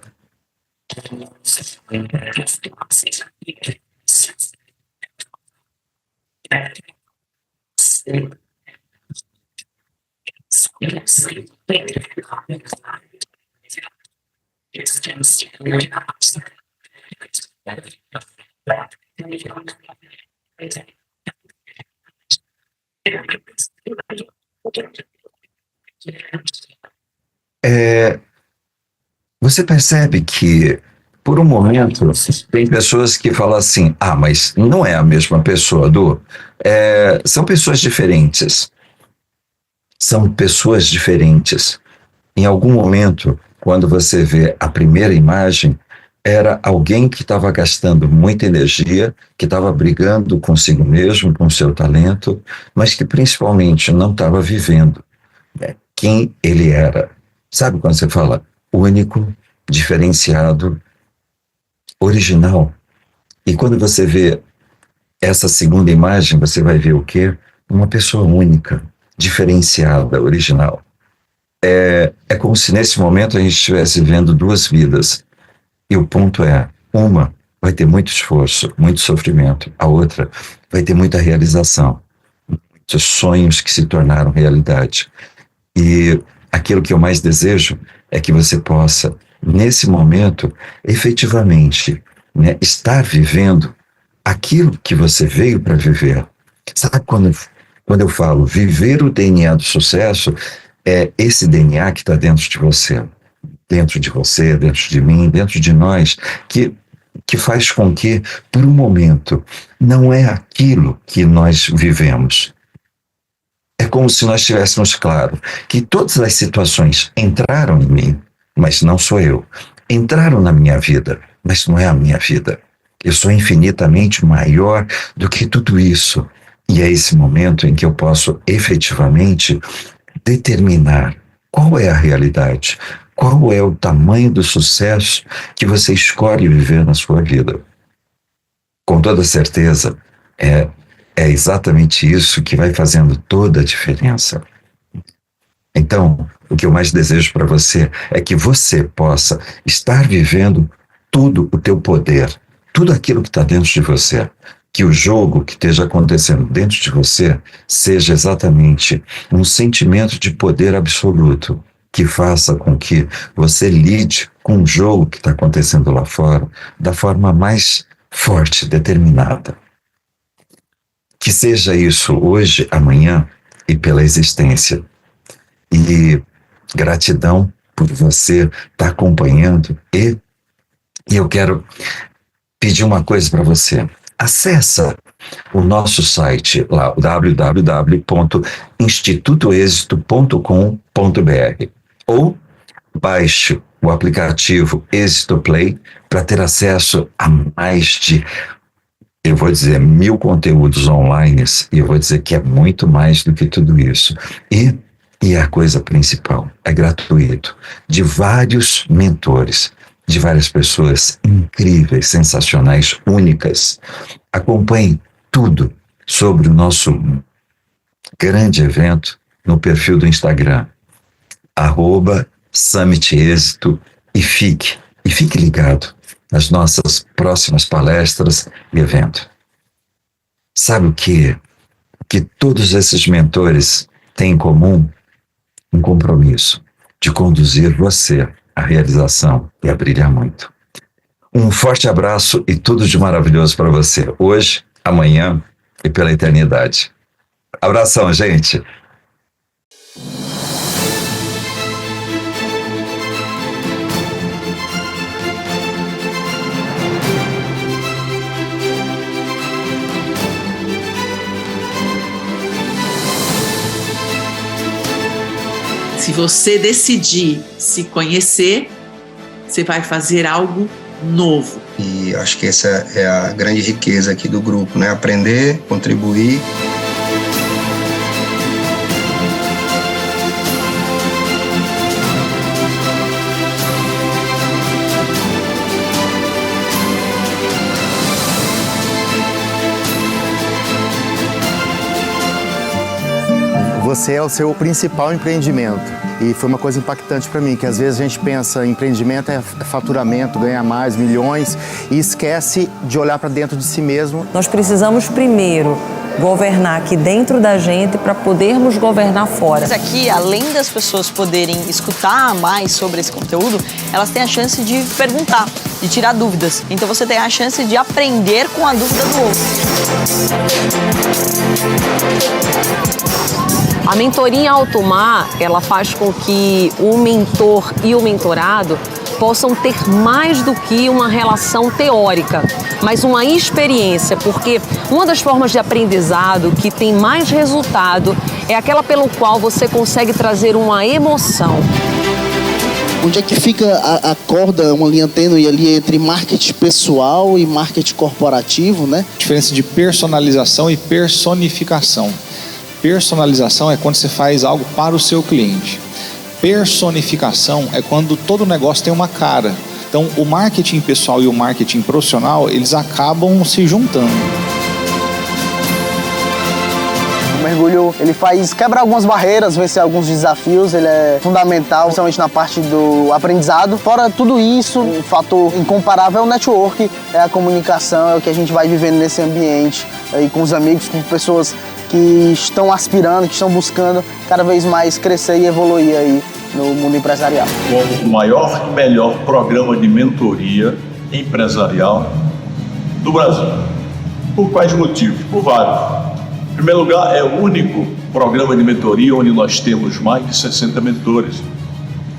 Você percebe que, por um momento, tem pessoas que falam assim, mas não é a mesma pessoa, são pessoas diferentes. São pessoas diferentes. Em algum momento, quando você vê a primeira imagem, era alguém que estava gastando muita energia, que estava brigando consigo mesmo, com seu talento, mas que principalmente não estava vivendo quem ele era. Sabe quando você fala único, diferenciado, original? E quando você vê essa segunda imagem, você vai ver o quê? Uma pessoa única, diferenciada, original. É como se nesse momento a gente estivesse vendo duas vidas. E o ponto é, uma vai ter muito esforço, muito sofrimento. A outra vai ter muita realização. Muitos sonhos que se tornaram realidade. E aquilo que eu mais desejo é que você possa, nesse momento, efetivamente, estar vivendo aquilo que você veio para viver. Sabe quando eu falo viver o DNA do sucesso, é esse DNA que está dentro de você, dentro de mim, dentro de nós, que faz com que, por um momento, não é aquilo que nós vivemos. É como se nós tivéssemos claro que todas as situações entraram em mim, mas não sou eu. Entraram na minha vida, mas não é a minha vida. Eu sou infinitamente maior do que tudo isso. E é esse momento em que eu posso efetivamente determinar qual é a realidade, qual é o tamanho do sucesso que você escolhe viver na sua vida. Com toda certeza, é exatamente isso que vai fazendo toda a diferença. Então, o que eu mais desejo para você é que você possa estar vivendo tudo o teu poder, tudo aquilo que está dentro de você. Que o jogo que esteja acontecendo dentro de você seja exatamente um sentimento de poder absoluto, que faça com que você lide com o jogo que está acontecendo lá fora da forma mais forte, determinada. Que seja isso hoje, amanhã e pela existência. E gratidão por você estar acompanhando. E eu quero pedir uma coisa para você. Acessa o nosso site lá, www.institutoexito.com.br, ou baixe o aplicativo Êxito Play para ter acesso a mais de, eu vou dizer, 1000 conteúdos online, e eu vou dizer que é muito mais do que tudo isso. E a coisa principal, é gratuito, de vários mentores, de várias pessoas incríveis, sensacionais, únicas. Acompanhe tudo sobre o nosso grande evento no perfil do Instagram, @Summit Êxito, e fique ligado nas nossas próximas palestras e eventos. Sabe o que todos esses mentores têm em comum? Um compromisso de conduzir você à realização e a brilhar muito. Um forte abraço e tudo de maravilhoso para você, hoje, amanhã e pela eternidade. Abração, gente! Se você decidir se conhecer, você vai fazer algo novo. E acho que essa é a grande riqueza aqui do grupo, né? Aprender, contribuir. Você é o seu principal empreendimento. E foi uma coisa impactante para mim, que às vezes a gente pensa em empreendimento é faturamento, ganhar mais, milhões, e esquece de olhar para dentro de si mesmo. Nós precisamos primeiro governar aqui dentro da gente para podermos governar fora. Mas aqui, além das pessoas poderem escutar mais sobre esse conteúdo, elas têm a chance de perguntar, de tirar dúvidas. Então você tem a chance de aprender com a dúvida do outro. A mentoria em alto mar, ela faz com que o mentor e o mentorado possam ter mais do que uma relação teórica, mas uma experiência, porque uma das formas de aprendizado que tem mais resultado é aquela pelo qual você consegue trazer uma emoção. Onde é que fica a corda, uma linha tênue ali entre marketing pessoal e marketing corporativo, né? Diferença de personalização e personificação. Personalização é quando você faz algo para o seu cliente. Personificação é quando todo negócio tem uma cara. Então, o marketing pessoal e o marketing profissional, eles acabam se juntando. O mergulho, ele quebra algumas barreiras, vencer alguns desafios, ele é fundamental, principalmente na parte do aprendizado. Fora tudo isso, um fator incomparável é o network, é a comunicação, é o que a gente vai vivendo nesse ambiente, aí com os amigos, com pessoas que estão aspirando, que estão buscando cada vez mais crescer e evoluir aí no mundo empresarial. Com o maior e melhor programa de mentoria empresarial do Brasil. Por quais motivos? Por vários. Em primeiro lugar, é o único programa de mentoria onde nós temos mais de 60 mentores.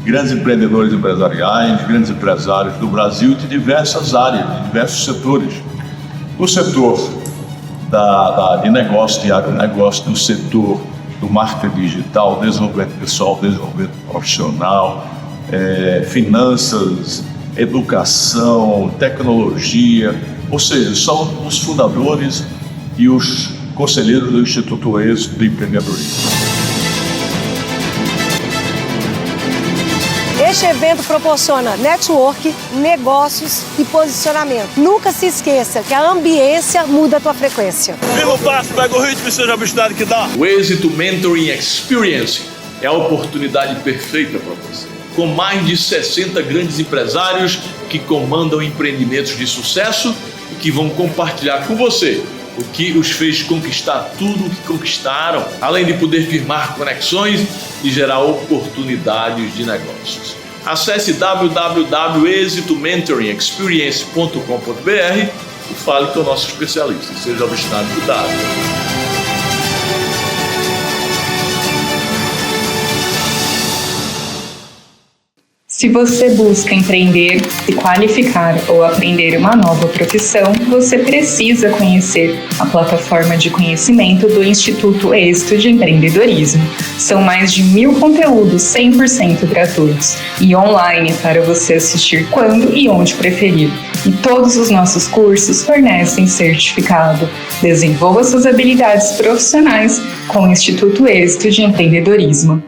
Grandes empreendedores empresariais, grandes empresários do Brasil de diversas áreas, de diversos setores. No setor de negócio, de agronegócio, no setor do marketing digital, desenvolvimento pessoal, desenvolvimento profissional, finanças, educação, tecnologia, ou seja, são os fundadores e os conselheiros do Instituto Êxito de Empreendedorismo. Este evento proporciona network, negócios e posicionamento. Nunca se esqueça que a ambiência muda a tua frequência. Viva o passo, pega o ritmo e seja a velocidade que dá. O Êxito Mentoring Experience é a oportunidade perfeita para você. Com mais de 60 grandes empresários que comandam empreendimentos de sucesso e que vão compartilhar com você o que os fez conquistar tudo o que conquistaram, além de poder firmar conexões e gerar oportunidades de negócios. Acesse www.exitomentoringexperience.com.br e fale com o nosso especialista. Seja obstinado e cuidado. Se você busca empreender, se qualificar ou aprender uma nova profissão, você precisa conhecer a plataforma de conhecimento do Instituto Êxito de Empreendedorismo. São mais de 1000 conteúdos 100% gratuitos e online para você assistir quando e onde preferir. E todos os nossos cursos fornecem certificado. Desenvolva suas habilidades profissionais com o Instituto Êxito de Empreendedorismo.